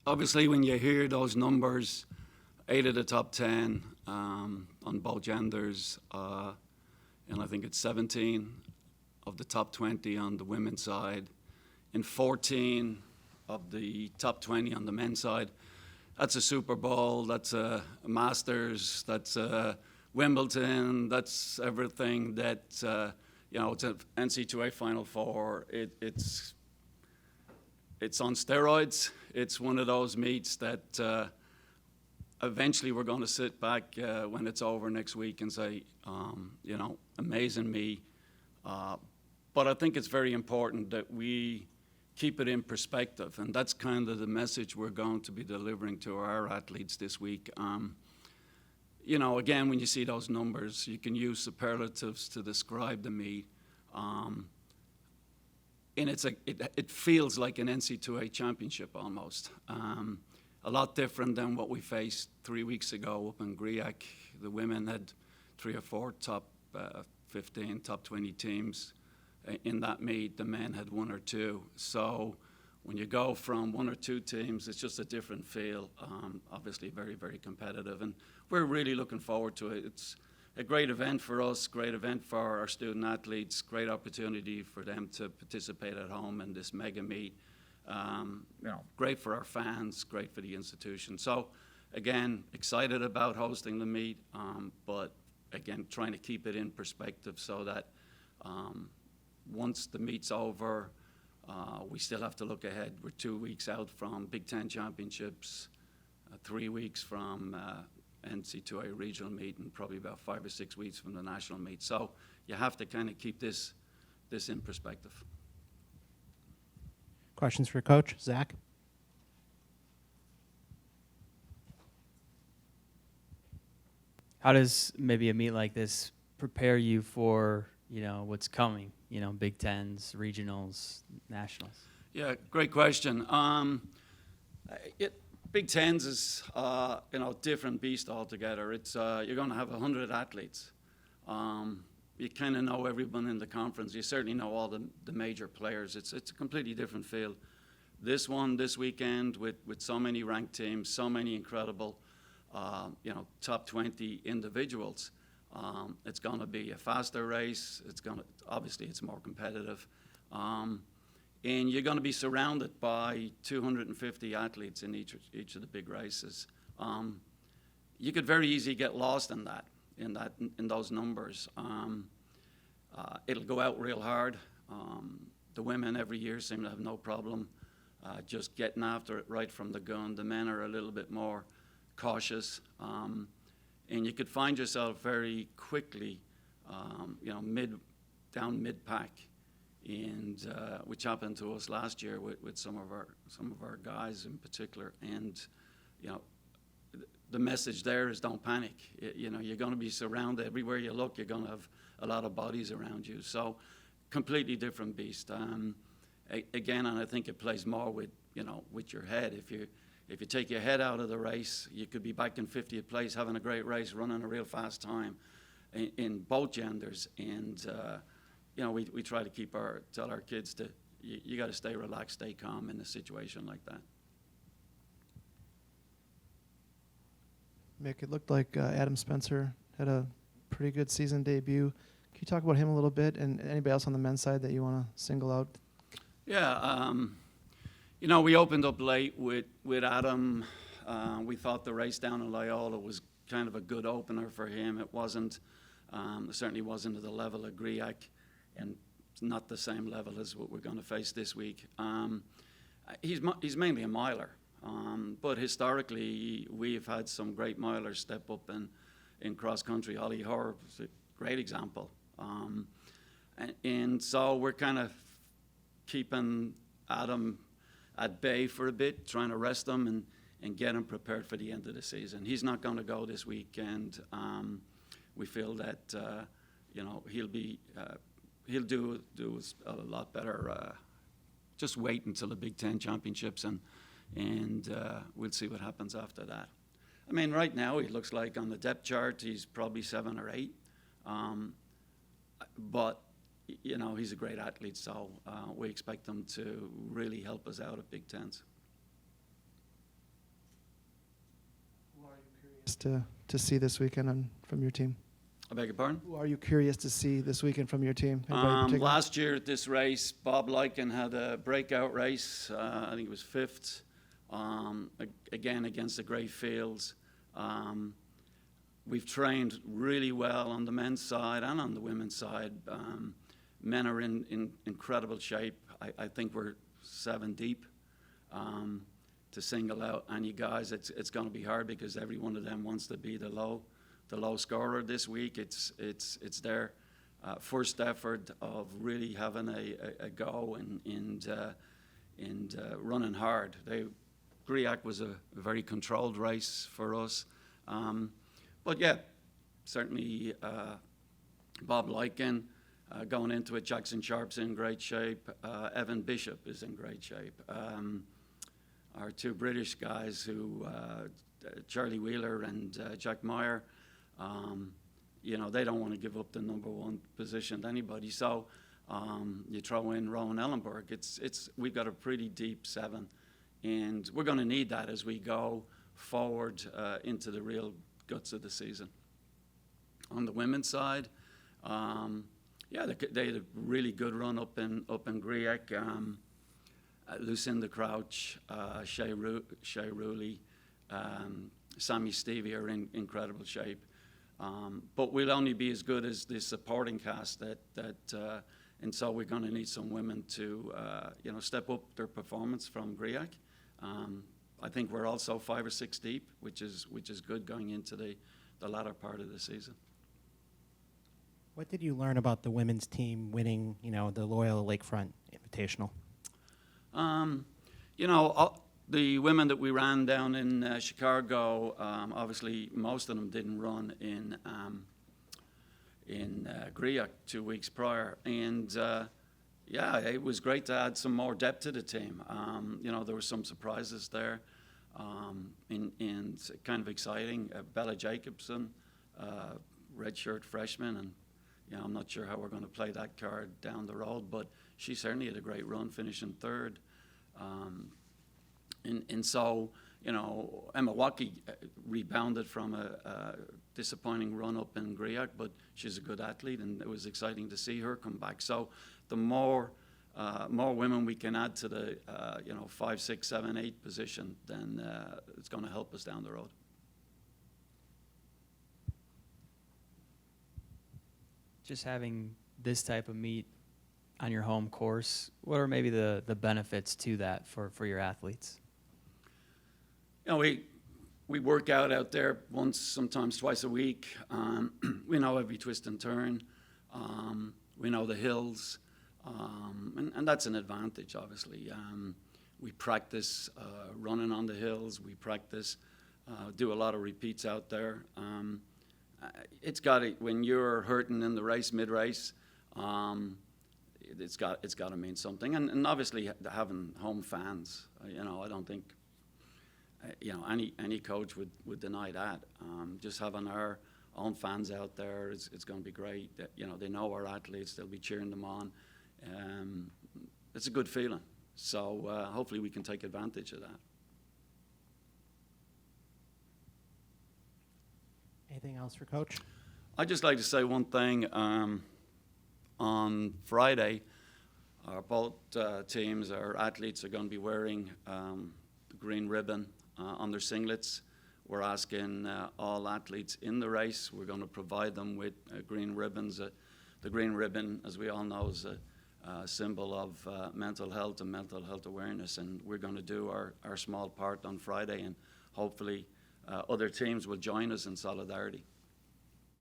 Obviously, when you hear those numbers, 8 of the top 10 on both genders, and I think it's 17 of the top 20 on the women's side, and 14 of the top 20 on the men's side. That's a Super Bowl, that's a Masters, that's a Wimbledon, that's everything that, it's an NCAA Final Four. It's on steroids. It's one of those meets that eventually we're going to sit back when it's over next week and say, amazing me. But I think it's very important that we keep it in perspective, and that's kind of the message we're going to be delivering to our athletes this week. Again, when you see those numbers, you can use superlatives to describe the meet. And it feels like an NCAA championship almost. A lot different than what we faced 3 weeks ago up in Griac. The women had 3 or 4 top 15, top 20 teams in that meet. The men had 1 or 2. So when you go from 1 or 2 teams, it's just a different feel. Obviously very, very competitive. And we're really looking forward to it. It's a great event for us, great event for our student athletes, great opportunity for them to participate at home in this mega meet. Great for our fans, great for the institution. So, again, excited about hosting the meet, but again, trying to keep it in perspective so that once the meet's over, we still have to look ahead. We're 2 weeks out from Big Ten championships, 3 weeks from NCAA regional meet, and probably about 5 or 6 weeks from the national meet. So you have to kind of keep this in perspective. Questions for Coach? Zach? How does maybe a meet like this prepare you for, what's coming, Big Tens, regionals, nationals? Yeah, great question. Big Tens is, different beast altogether. It's you're going to have 100 athletes. You kind of know everyone in the conference. You certainly know all the major players. It's a completely different field. This weekend with so many ranked teams, so many incredible, top 20 individuals. It's going to be a faster race. Obviously it's more competitive. And you're going to be surrounded by 250 athletes in each of the big races. You could very easily get lost in those numbers. It'll go out real hard. The women every year seem to have no problem just getting after it right from the gun. The men are a little bit more cautious, and you could find yourself very quickly, mid-pack. And which happened to us last year with some of our guys in particular. And the message there is don't panic. You're going to be surrounded everywhere you look. You're going to have a lot of bodies around you. So completely different beast. Again, and I think it plays more with your head. If you take your head out of the race, you could be back in 50th place, having a great race, running a real fast time in both genders. And we try to tell our kids you got to stay relaxed, stay calm in a situation like that. Mick, it looked like Adam Spencer had a pretty good season debut. Can you talk about him a little bit, and anybody else on the men's side that you want to single out? Yeah, we opened up late with Adam. We thought the race down in Loyola was kind of a good opener for him. It wasn't. It certainly wasn't at the level of Griac, and not the same level as what we're going to face this week. He's mainly a miler, but historically we've had some great milers step up in cross country. Ollie Hoare is a great example, and so we're kind of keeping Adam at bay for a bit, trying to rest him and get him prepared for the end of the season. He's not going to go this weekend. We feel that he'll do a lot better. Just wait until the Big Ten championships, and we'll see what happens after that. I mean, right now he looks like on the depth chart he's probably 7 or 8, but he's a great athlete, so we expect him to really help us out at Big Tens. curious to see this weekend from your team? I beg your pardon? Who are you curious to see this weekend from your team? Anybody in particular? Last year at this race, Bob Lycan had a breakout race. I think it was fifth. Again, against the great fields. We've trained really well on the men's side and on the women's side. Men are in incredible shape. I think we're 7 deep. To single out any guys, it's going to be hard because every one of them wants to be the low scorer this week. It's their first effort of really having a go and running hard. Griac was a very controlled race for us, but yeah, certainly Bob Lycan going into it. Jackson Sharp's in great shape. Evan Bishop is in great shape. Our 2 British guys who Charlie Wheeler and Jack Meyer. They don't want to give up the number 1 position to anybody. So you throw in Rowan Ellenberg. We've got a pretty deep 7, and we're going to need that as we go forward into the real guts of the season. On the women's side, they had a really good run up in Griac. Lucinda Crouch, Shay Rooley, Sammy Stevie are in incredible shape. But we'll only be as good as the supporting cast and so we're going to need some women to step up their performance from Griac. I think we're also 5 or 6 deep, which is good going into the latter part of the season. What did you learn about the women's team winning, the Loyola Lakefront Invitational? The women that we ran down in Chicago, obviously most of them didn't run in Griac 2 weeks prior, and it was great to add some more depth to the team. There were some surprises there, and kind of exciting. Bella Jacobson, redshirt freshman, and I'm not sure how we're going to play that card down the road, but she certainly had a great run, finishing 3rd. And so, Emma Waukee rebounded from a disappointing run up in Griac, but she's a good athlete, and it was exciting to see her come back. So the more women we can add to the 5, 6, 7, 8 position, then it's going to help us down the road. Just having this type of meet on your home course, what are maybe the benefits to that for your athletes? We work out there once, sometimes twice a week. We know every twist and turn. We know the hills, and that's an advantage, obviously. We practice running on the hills. We practice, do a lot of repeats out there. When you're hurting in the race, mid-race, it's got to mean something, and obviously having home fans. I don't think any coach would deny that. Just having our own fans out there, it's going to be great. They know our athletes; they'll be cheering them on. It's a good feeling. So hopefully we can take advantage of that. Anything else for Coach? I'd just like to say one thing. On Friday, both teams, our athletes are going to be wearing the green ribbon on their singlets. We're asking all athletes in the race, we're going to provide them with green ribbons. The green ribbon, as we all know, is a symbol of mental health and mental health awareness, and we're going to do our small part on Friday, and hopefully other teams will join us in solidarity.